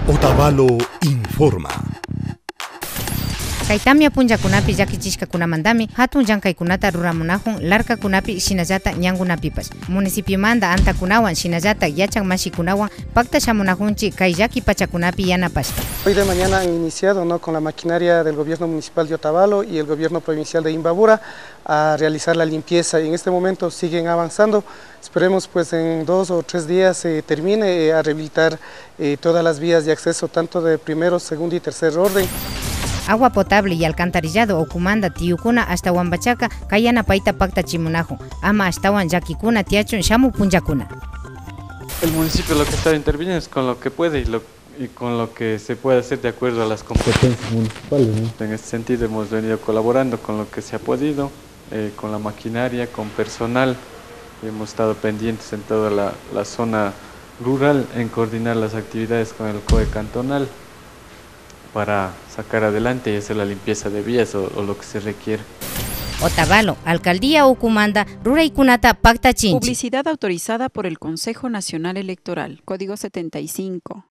Otavalo informa. Kaytamia punllakunapi llakichishkakunamantami hatun llankaykunata ruramunahun larkakunapi shinallata ñankunapipas. Municipio-manta antakunawan shinallata yachan mashikunawan pacta shamunajunchik kay llaki pachakunapi yanapashpa. Hoy de mañana han iniciado con la maquinaria del gobierno municipal de Otavalo y el gobierno provincial de Imbabura a realizar la limpieza y en este momento siguen avanzando. Esperemos pues en 2 o 3 días se termine a rehabilitar todas las vías de acceso tanto de primero, segundo y tercer orden. Agua potable y alcantarillado okumanda tiyukuna hasta Huambachaca kayana paita pacta chimunajo ama hasta yakikuna tiachun shamu punjakuna. El municipio lo que está interviniendo es con lo que puede y con lo que se puede hacer de acuerdo a las competencias municipales, ¿no? En este sentido hemos venido colaborando con lo que se ha podido, con la maquinaria, con personal. Hemos estado pendientes en toda la zona rural en coordinar las actividades con el COE cantonal para sacar adelante y hacer la limpieza de vías o lo que se requiere. Otavalo, Alcaldía Ucumanda, Ruraykunata Pacta Chinchi. Publicidad autorizada por el Consejo Nacional Electoral, Código 75.